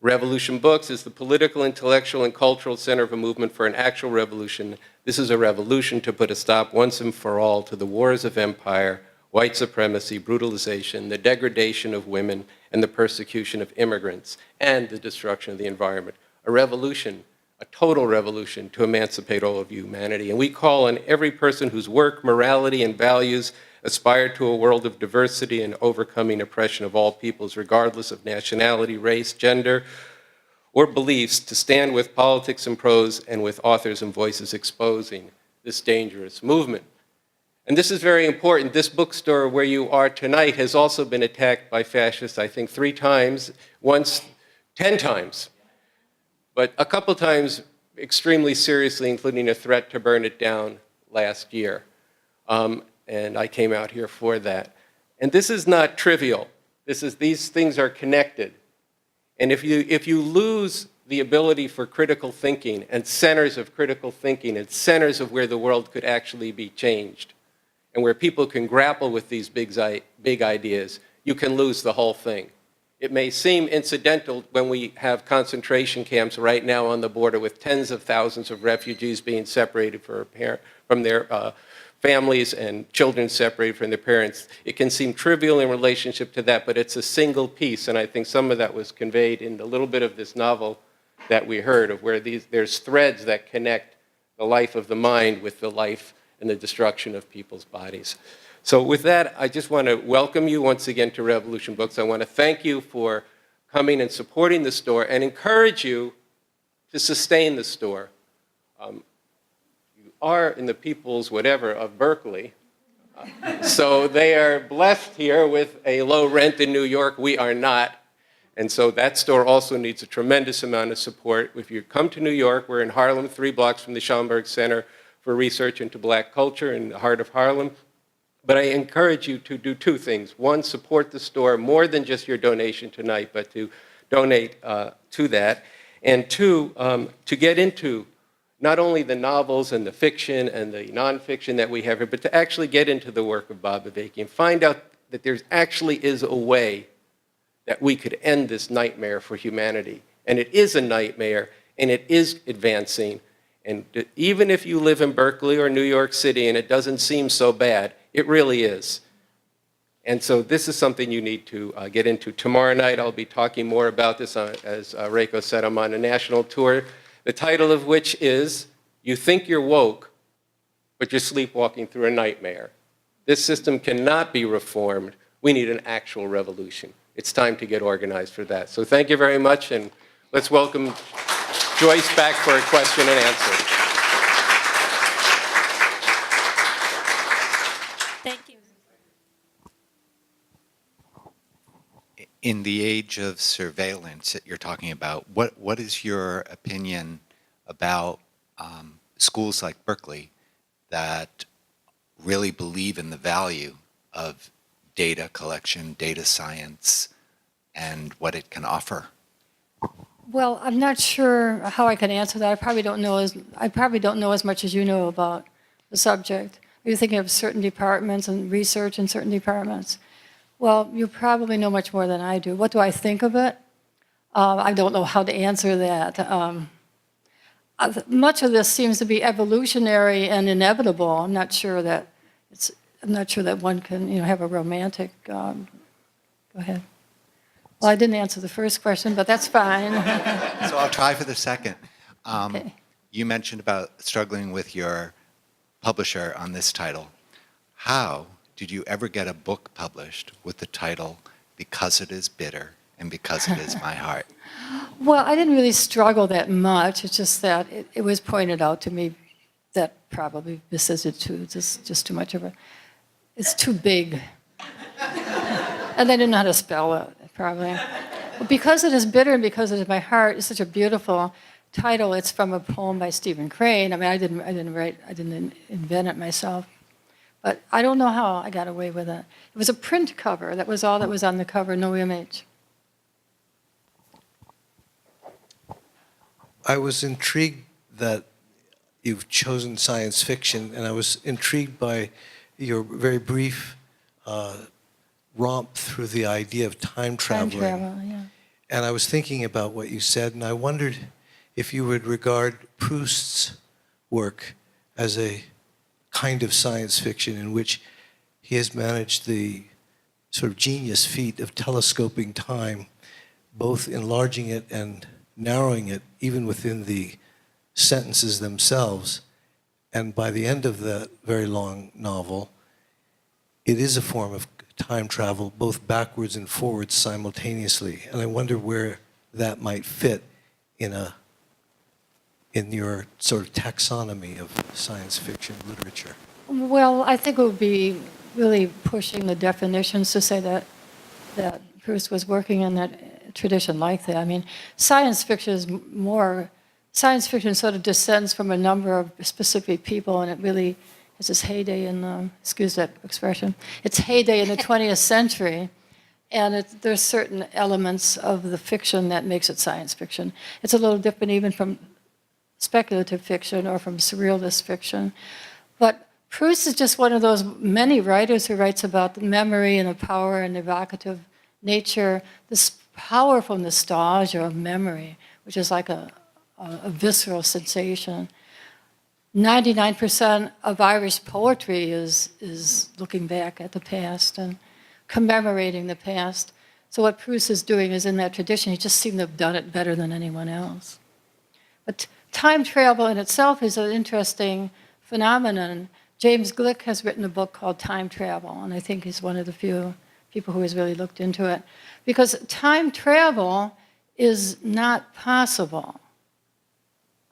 Revolution Books is the political, intellectual, and cultural center of a movement for an actual revolution. This is a revolution to put a stop once and for all to the wars of empire, white supremacy, brutalization, the degradation of women, and the persecution of immigrants, and the destruction of the environment. A revolution, a total revolution to emancipate all of humanity. And we call on every person whose work, morality, and values aspire to a world of diversity and overcoming oppression of all peoples, regardless of nationality, race, gender, or beliefs, to stand with Politics and Prose and with authors and voices exposing this dangerous movement. And this is very important. This bookstore where you are tonight has also been attacked by fascists, I think 3 times, once 10 times. But a couple times extremely seriously, including a threat to burn it down last year. And I came out here for that. And this is not trivial. These things are connected. And if you lose the ability for critical thinking and centers of critical thinking and centers of where the world could actually be changed and where people can grapple with these big ideas, you can lose the whole thing. It may seem incidental when we have concentration camps right now on the border with tens of thousands of refugees being separated from their families and children separated from their parents. It can seem trivial in relationship to that, but it's a single piece, and I think some of that was conveyed in a little bit of this novel that we heard of where there's threads that connect the life of the mind with the life and the destruction of people's bodies. So with that, I just want to welcome you once again to Revolution Books. I want to thank you for coming and supporting the store and encourage you to sustain the store. You are in the people's whatever of Berkeley. So they are blessed here with a low rent in New York. We are not. And so that store also needs a tremendous amount of support. If you come to New York, we're in Harlem, 3 blocks from the Schomburg Center for Research into Black Culture in the heart of Harlem. But I encourage you to do 2 things. 1, support the store more than just your donation tonight, but to donate to that. And 2, to get into not only the novels and the fiction and the nonfiction that we have here, but to actually get into the work of Bob Avakian and find out that there actually is a way that we could end this nightmare for humanity. And it is a nightmare, and it is advancing. And even if you live in Berkeley or New York City and it doesn't seem so bad, it really is. And so this is something you need to get into. Tomorrow night I'll be talking more about this. As Reiko said, I'm on a national tour, the title of which is, You Think You're Woke, but You're Sleepwalking Through a Nightmare. This system cannot be reformed. We need an actual revolution. It's time to get organized for that. So thank you very much, and let's welcome Joyce back for a question and answer. Thank you. In the age of surveillance that you're talking about, what is your opinion about schools like Berkeley that really believe in the value of data collection, data science, and what it can offer? Well, I'm not sure how I can answer that. I probably don't know as much as you know about the subject. You're thinking of certain departments and research in certain departments. Well, you probably know much more than I do. What do I think of it? I don't know how to answer that. Much of this seems to be evolutionary and inevitable. I'm not sure that one can, have a romantic. Go ahead. Well, I didn't answer the first question, but that's fine. So I'll try for the second. Okay. You mentioned about struggling with your publisher on this title. How did you ever get a book published with the title Because It Is Bitter and Because It Is My Heart? Well, I didn't really struggle that much. It's just that it was pointed out to me that probably this is it too. It's just too much of it's too big. And I didn't know how to spell it, probably. But Because It Is Bitter and Because It Is My Heart is such a beautiful title. It's from a poem by Stephen Crane. I mean, I didn't invent it myself. But I don't know how I got away with it. It was a print cover. That was all that was on the cover, no image. I was intrigued that you've chosen science fiction, and I was intrigued by your very brief romp through the idea of time traveling. Time travel, yeah. And I was thinking about what you said, and I wondered if you would regard Proust's work as a kind of science fiction in which he has managed the sort of genius feat of telescoping time, both enlarging it and narrowing it, even within the sentences themselves. And by the end of that very long novel, it is a form of time travel, both backwards and forwards simultaneously. And I wonder where that might fit in your sort of taxonomy of science fiction literature. Well, I think it would be really pushing the definitions to say that Proust was working in that tradition like that. I mean, science fiction is more science fiction sort of descends from a number of specific people, and it really has its heyday in, excuse that expression, its heyday in the 20th century. And there's certain elements of the fiction that makes it science fiction. It's a little different even from speculative fiction or from surrealist fiction. But Proust is just one of those many writers who writes about the memory and the power and evocative nature, this powerful nostalgia of memory, which is like a visceral sensation. 99% of Irish poetry is looking back at the past and commemorating the past. So what Proust is doing is in that tradition. He just seemed to have done it better than anyone else. But time travel in itself is an interesting phenomenon. James Glick has written a book called Time Travel, and I think he's one of the few people who has really looked into it. Because time travel is not possible.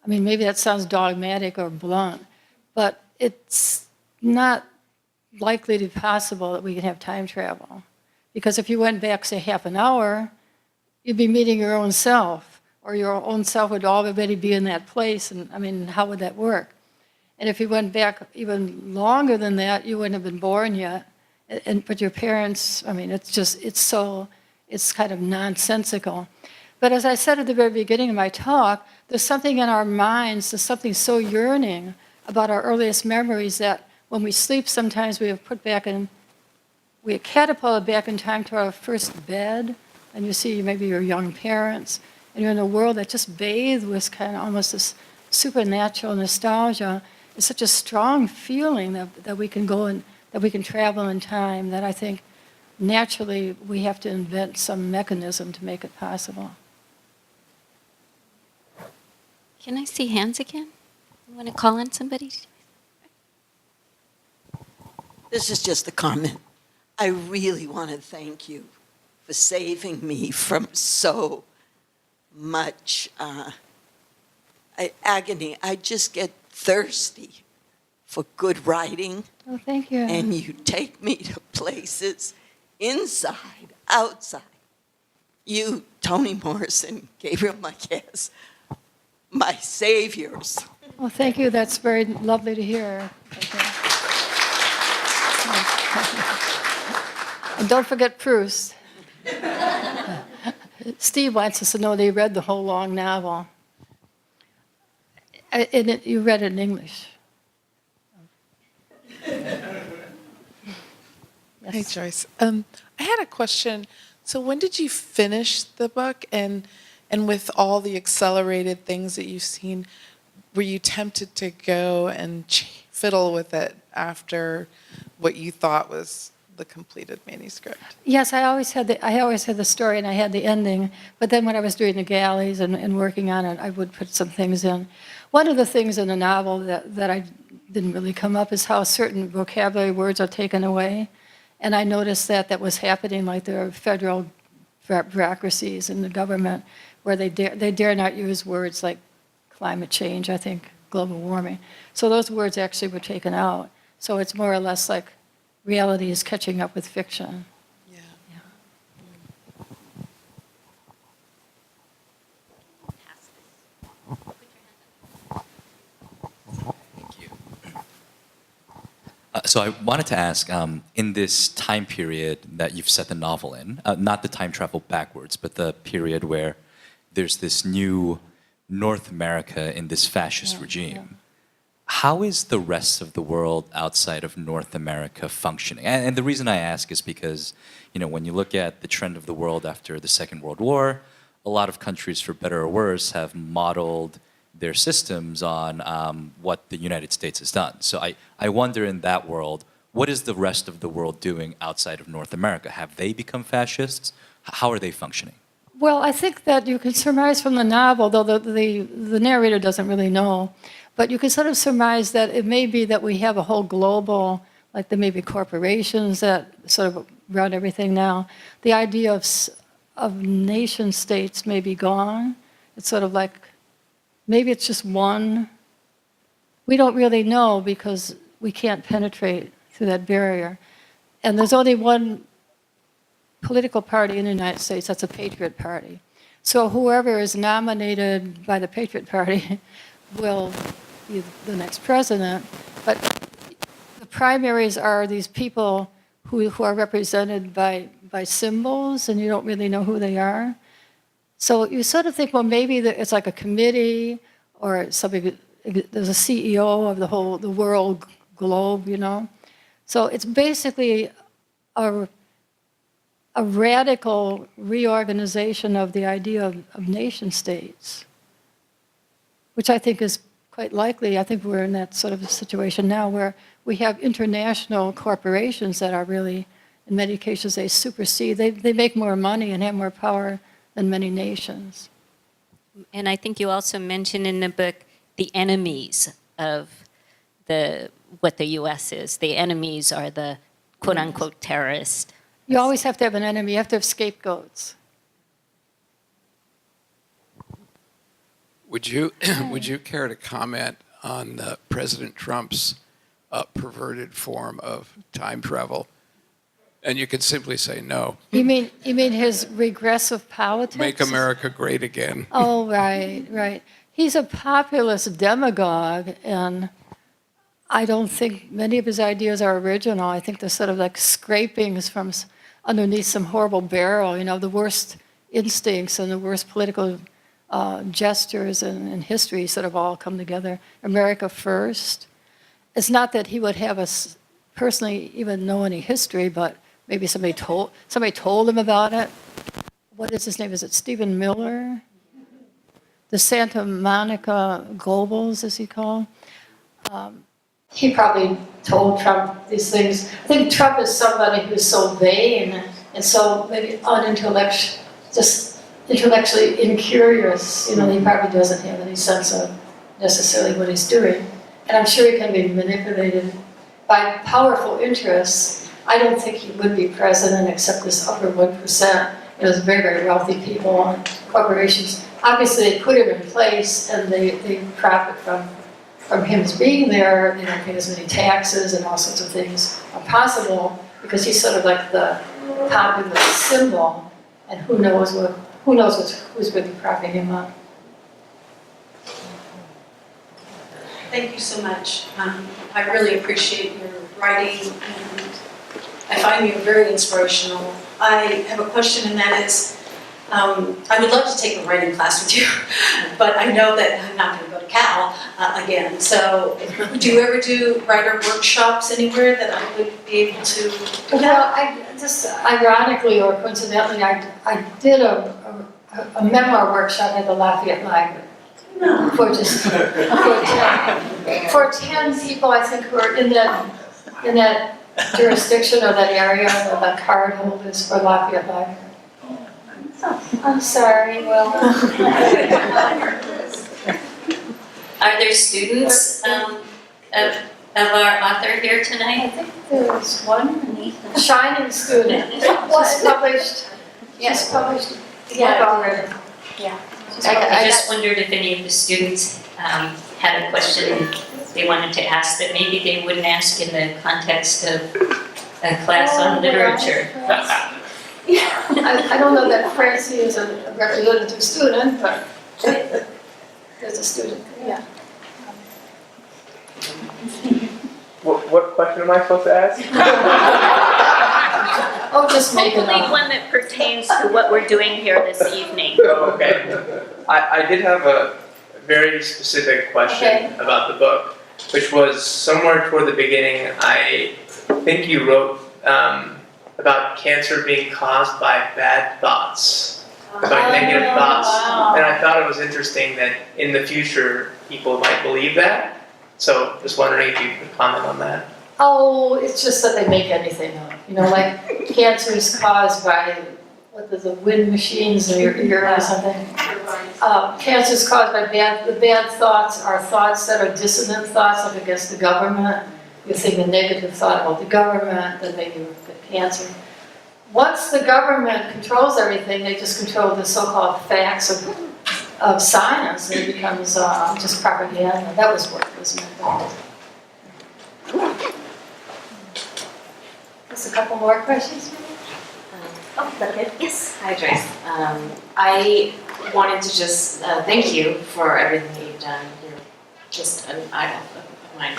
I mean, maybe that sounds dogmatic or blunt, but it's not likely to be possible that we can have time travel. Because if you went back, say, half an hour, you'd be meeting your own self, or your own self would already be in that place, and I mean, how would that work? And if you went back even longer than that, you wouldn't have been born yet. But your parents, I mean, it's kind of nonsensical. But as I said at the very beginning of my talk, there's something in our minds, there's something so yearning about our earliest memories that when we sleep, sometimes we are catapulted back in time to our first bed, and you see maybe your young parents, and you're in a world that just bathed with kind of almost this supernatural nostalgia. It's such a strong feeling that we can go and that we can travel in time, that I think naturally we have to invent some mechanism to make it possible. Can I see hands again? You want to call on somebody? This is just a comment. I really want to thank you for saving me from so much agony. I just get thirsty for good writing. Oh, thank you. And you take me to places inside, outside. You, Toni Morrison, Gabriel Marquez, my saviors. Well, thank you. That's very lovely to hear. Thank you. And don't forget Proust. Steve wants us to know that he read the whole long novel. You read it in English. Yes. Hey, Joyce. I had a question. So when did you finish the book? And with all the accelerated things that you've seen, were you tempted to go and fiddle with it after what you thought was the completed manuscript? Yes, I always had the story and I had the ending, but then when I was doing the galleys and working on it, I would put some things in. One of the things in the novel that I didn't really come up is how certain vocabulary words are taken away. And I noticed that was happening, like there are federal bureaucracies in the government where they dare not use words like climate change, I think, global warming. So those words actually were taken out. So it's more or less like reality is catching up with fiction. Yeah. Thank you. So I wanted to ask, in this time period that you've set the novel in, not the time travel backwards, but the period where there's this new North America in this fascist regime, how is the rest of the world outside of North America functioning? And the reason I ask is because, when you look at the trend of the world after the Second World War, a lot of countries, for better or worse, have modeled their systems on what the United States has done. So I wonder, in that world, what is the rest of the world doing outside of North America? Have they become fascists? How are they functioning? Well, I think that you can surmise from the novel, though the narrator doesn't really know, but you can sort of surmise that it may be that we have a whole global, like there may be corporations that sort of run everything now. The idea of nation states may be gone. It's sort of like, maybe it's just one. We don't really know because we can't penetrate through that barrier. And there's only one political party in the United States, that's a patriot party. So whoever is nominated by the Patriot Party will be the next president. But the primaries are these people who are represented by symbols, and you don't really know who they are. So you sort of think, well, maybe it's like a committee or something. There's a CEO of the world globe, you know. So it's basically a radical reorganization of the idea of nation states, which I think is quite likely. I think we're in that sort of a situation now where we have international corporations that are really, in many cases, they supersede. They make more money and have more power than many nations. And I think you also mentioned in the book the enemies of what the U.S. is. The enemies are the quote-unquote terrorists. You always have to have an enemy. You have to have scapegoats. Would you care to comment on President Trump's perverted form of time travel? And you could simply say no. You mean his regressive politics? Make America great again. Oh, right. He's a populist demagogue, and I don't think many of his ideas are original. I think they're sort of like scrapings from underneath some horrible barrel, you know, the worst instincts and the worst political gestures in history sort of all come together. America first. It's not that he would have us personally even know any history, but maybe somebody told him about it. What is his name? Is it Stephen Miller? The Santa Monica Goebbels, as he called. He probably told Trump these things. I think Trump is somebody who's so vain and so maybe unintellectual, just intellectually incurious. You know, he probably doesn't have any sense of necessarily what he's doing. And I'm sure he can be manipulated by powerful interests. I don't think he would be president except this upper 1%. You know, very, very wealthy people and corporations. Obviously, they put him in place and they profit from him being there. They don't pay as many taxes and all sorts of things are possible because he's sort of like the popular symbol, and who knows who's really propping him up. Thank you so much. I really appreciate your writing, and I find you very inspirational. I have a question, and that is, I would love to take a writing class with you, but I know that I'm not going to go to Cal again. So do you ever do writer workshops anywhere that I would be able to do Well, that? I just ironically or coincidentally, I did a memoir workshop at the Lafayette Library. No. For 10 people, I think, who are in that jurisdiction or that area, the card holders for Lafayette Library. I'm sorry, well. Are there students of our author here I tonight? think there's one shining student. Just published. Yes, published. Yeah. Already. Yeah. I just wondered if any of the students had a question they wanted to ask that maybe they wouldn't ask in the context of a class on literature. I don't know that Francie is a representative student, but there's a student, yeah. What question am I supposed to ask? Oh, just make it Hopefully up. one that pertains to what we're doing here this evening. Oh, okay. I did have a very specific question about the book, which was somewhere toward the beginning. I think you wrote about cancer being caused by bad thoughts, by negative thoughts. Wow. And I thought it was interesting that in the future people might believe that. So just wondering if you could comment on that. Oh, it's just that they make anything up. You know, like cancer is caused by, the wind machines in your ear or something. Cancer is caused by the bad thoughts are thoughts that are dissonant thoughts, like against the government. You think a negative thought about the government, then maybe you get cancer. Once the government controls everything, they just control the so-called facts of science, and it becomes just propaganda. That was what was meant by it. Just a couple more questions? Oh, is that good? Yes. Hi, Joyce. I wanted to just thank you for everything that you've done. You're just an idol of mine.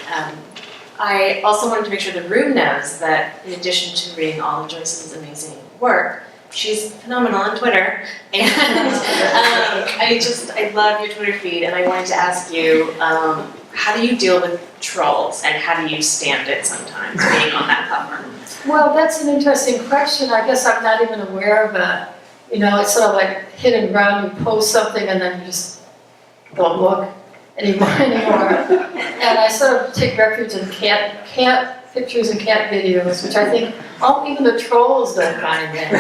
I also wanted to make sure the room knows that in addition to reading all of Joyce's amazing work, she's phenomenal on Twitter, and I love your Twitter feed, and I wanted to ask you, how do you deal with trolls, and how do you stand it sometimes, being on that platform? Well, that's an interesting question. I guess I'm not even aware of it. You know, it's sort of like hidden ground. You post something and then you just don't look anymore. And I sort of take refuge in cat pictures and cat videos, which I think even the trolls don't mind that.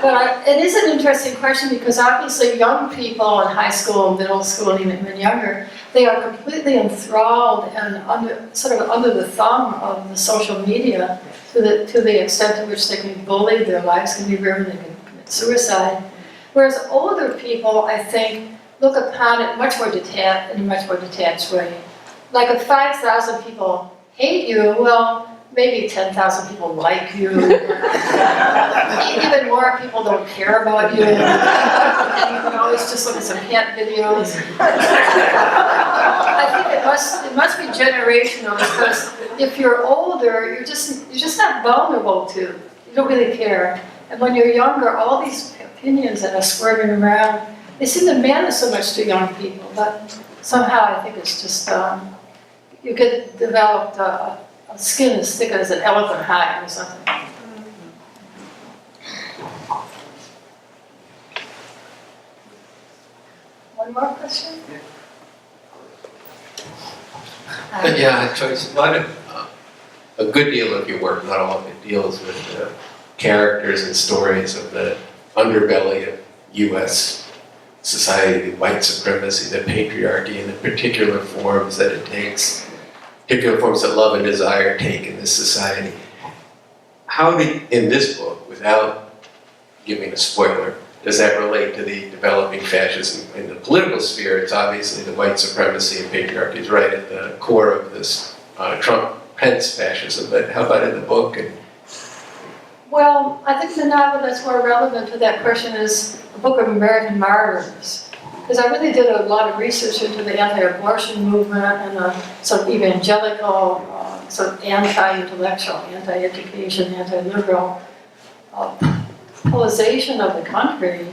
But it is an interesting question because obviously young people in high school, middle school, and even younger, they are completely enthralled and under the thumb of the social media to the extent to which they can be bullied, their lives can be ruined, they can commit suicide. Whereas older people, I think, look upon it in a much more detached way. Like if 5,000 people hate you, well, maybe 10,000 people like you. Even more people don't care about you. And you can always just look at some cat videos. I think it must be generational because if you're older, you're just not vulnerable to. You don't really care. And when you're younger, all these opinions that are swirling around, they seem to matter so much to young people. But somehow I think it's just you get developed a skin as thick as an elephant hide or something. One more question? Yeah, Joyce, a good deal of your work, not all of it, deals with the characters and stories of the underbelly of U.S. society, the white supremacy, the patriarchy, and the particular forms that it takes, particular forms that love and desire take in this society. How in this book, without giving a spoiler, does that relate to the developing fascism in the political sphere? It's obviously the white supremacy and patriarchy is right at the core of this Trump-Pence fascism, but how about in the book? Well, I think the novel that's more relevant to that question is a book of American martyrs. Because I really did a lot of research into the anti-abortion movement and a sort of evangelical, sort of anti-intellectual, anti-education, anti-liberal polarization of the country,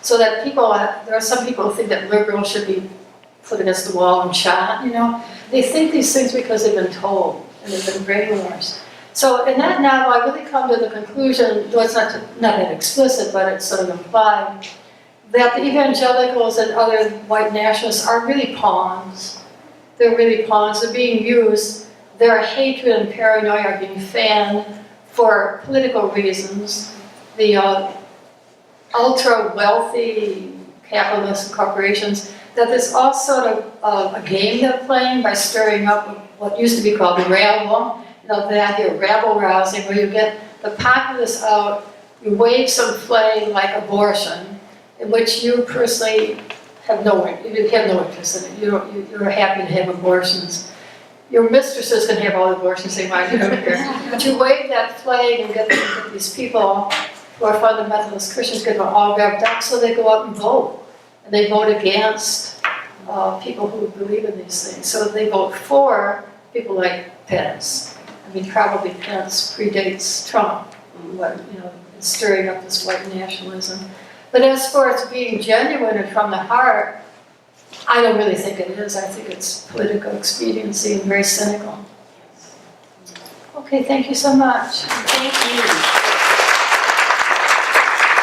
so that there are some people who think that liberals should be put against the wall and shot, you know. They think these things because they've been told and they've been brainwashed. So in that novel, I really come to the conclusion, though it's not that explicit, but it's sort of implied, that the evangelicals and other white nationalists are really pawns. They're really pawns. They're being used. Their hatred and paranoia are being fanned for political reasons. The ultra-wealthy capitalists and corporations, that there's all sort of a game they're playing by stirring up what used to be called the rabble. You know, the idea of rabble rousing, where you get the populace out, you wave some flag like abortion, in which you personally have no interest in it. You're happy to have abortions. Your mistresses can have all the abortions they want, you don't care. But you wave that flag and get these people who are fundamentalist Christians get them all wrapped up, so they go out and vote. And they vote against people who believe in these things. So they vote for people like Pence. I mean, probably Pence predates Trump, stirring up this white nationalism. But as far as being genuine and from the heart, I don't really think it is. I think it's political expediency and very cynical. Okay, thank you so much. Thank you.